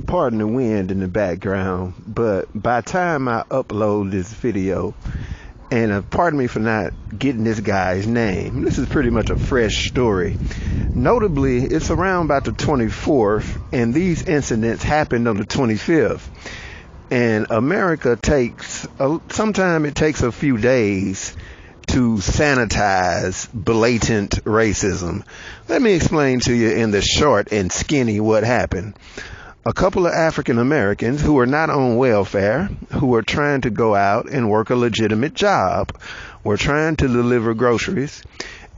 Pardon the wind in the background, but by the time I upload this video, and pardon me for not getting this guy's name, this is pretty much a fresh story. Notably, it's around about the 24th, and these incidents happened on the 25th. And America sometimes it takes a few days to sanitize blatant racism. Let me explain to you in the short and skinny what happened. A couple of African Americans who are not on welfare, who were trying to go out and work a legitimate job, were trying to deliver groceries,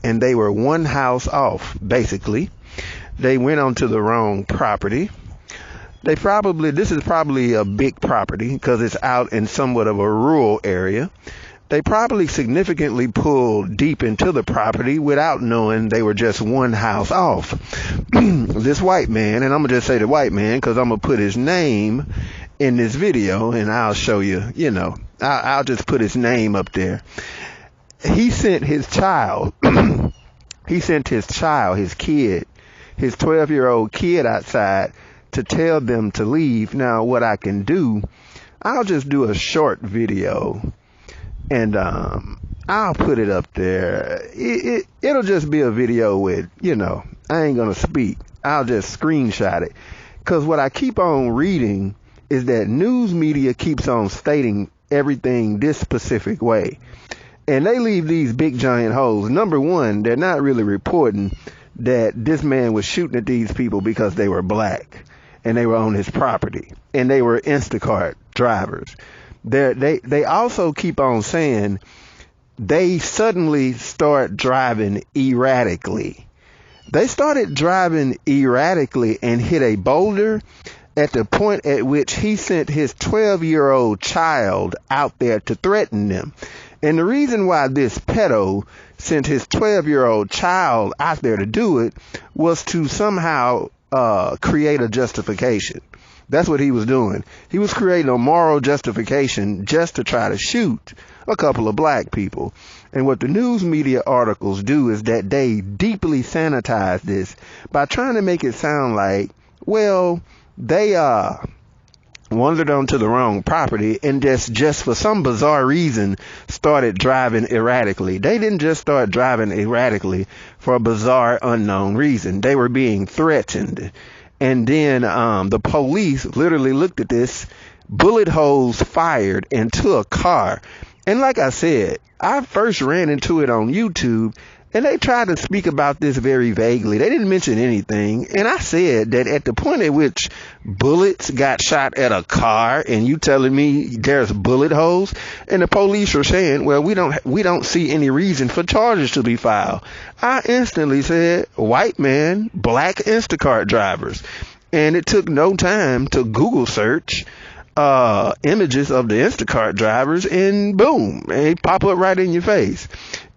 and they were one house off, basically. They went onto the wrong property. This is probably a big property because it's out in somewhat of a rural area. They probably significantly pulled deep into the property without knowing they were just one house off. This white man, and I'm going to just say the white man because I'm going to put his name in this video and I'll show you, I'll just put his name up there. He sent his child, his kid, his 12-year-old kid outside to tell them to leave. Now, what I can do, I'll just do a short video. And I'll put it up there. It'll just be a video with, I ain't going to speak. I'll just screenshot it. Because what I keep on reading is that news media keeps on stating everything this specific way. And they leave these big giant holes. Number one, they're not really reporting that this man was shooting at these people because they were black and they were on his property and they were Instacart drivers. They also keep on saying they suddenly start driving erratically. They started driving erratically and hit a boulder at the point at which he sent his 12-year-old child out there to threaten them. And the reason why this pedo sent his 12-year-old child out there to do it was to somehow create a justification. That's what he was doing. He was creating a moral justification just to try to shoot a couple of black people. And what the news media articles do is that they deeply sanitize this by trying to make it sound like, well, they wandered onto the wrong property and just for some bizarre reason started driving erratically. They didn't just start driving erratically for a bizarre unknown reason. They were being threatened. And then the police literally looked at this, bullet holes fired into a car. And like I said, I first ran into it on YouTube, and they tried to speak about this very vaguely. They didn't mention anything. And I said that at the point at which bullets got shot at a car, and you telling me there's bullet holes, and the police are saying, well, we don't see any reason for charges to be filed. I instantly said, white man, black Instacart drivers. And it took no time to Google search images of the Instacart drivers, and boom, they pop up right in your face.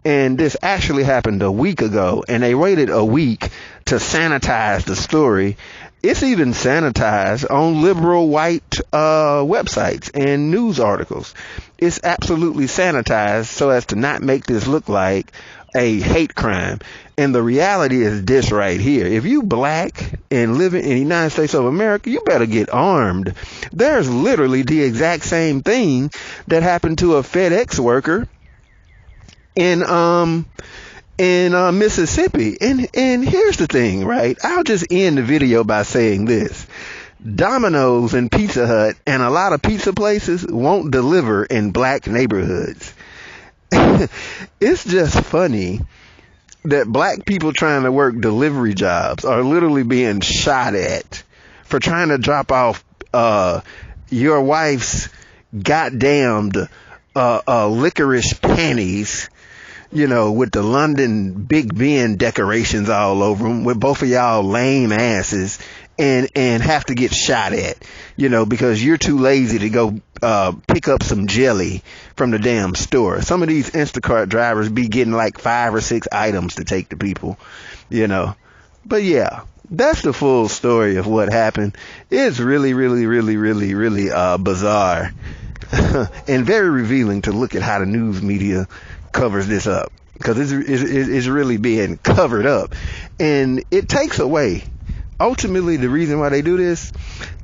And this actually happened a week ago, and they waited a week to sanitize the story. It's even sanitized on liberal white websites and news articles. It's absolutely sanitized so as to not make this look like a hate crime. And the reality is this right here. If you black and living in the United States of America, you better get armed. There's literally the exact same thing that happened to a FedEx worker in Mississippi. And here's the thing, right? I'll just end the video by saying this. Domino's and Pizza Hut and a lot of pizza places won't deliver in black neighborhoods. It's just funny that black people trying to work delivery jobs are literally being shot at for trying to drop off your wife's goddamned licorice panties, with the London Big Ben decorations all over them, with both of y'all lame asses, and have to get shot at, because you're too lazy to go pick up some jelly from the damn store. Some of these Instacart drivers be getting like 5 or 6 items to take to people, But yeah, that's the full story of what happened. It's really, really, really, really, really bizarre and very revealing to look at how the news media covers this up, because it's really being covered up, and it takes away ultimately the reason why they do this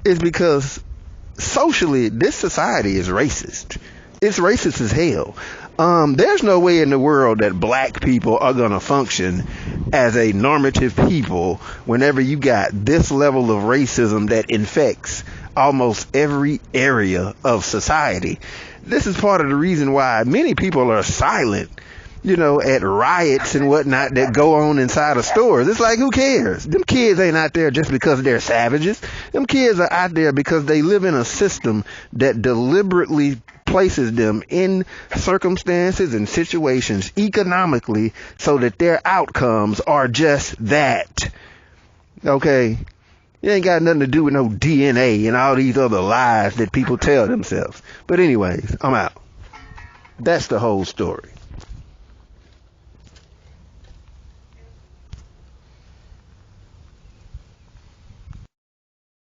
is because socially this society is racist. It's racist as hell. There's no way in the world that black people are going to function as a normative people whenever you got this level of racism that infects almost every area of society. This is part of the reason why many people are silent, at riots and whatnot that go on inside of stores. It's like, who cares? Them kids ain't out there just because they're savages. Them kids are out there because they live in a system that deliberately places them in circumstances and situations economically so that their outcomes are just that. Okay? It ain't got nothing to do with no DNA and all these other lies that people tell themselves. But anyways, I'm out. That's the whole story.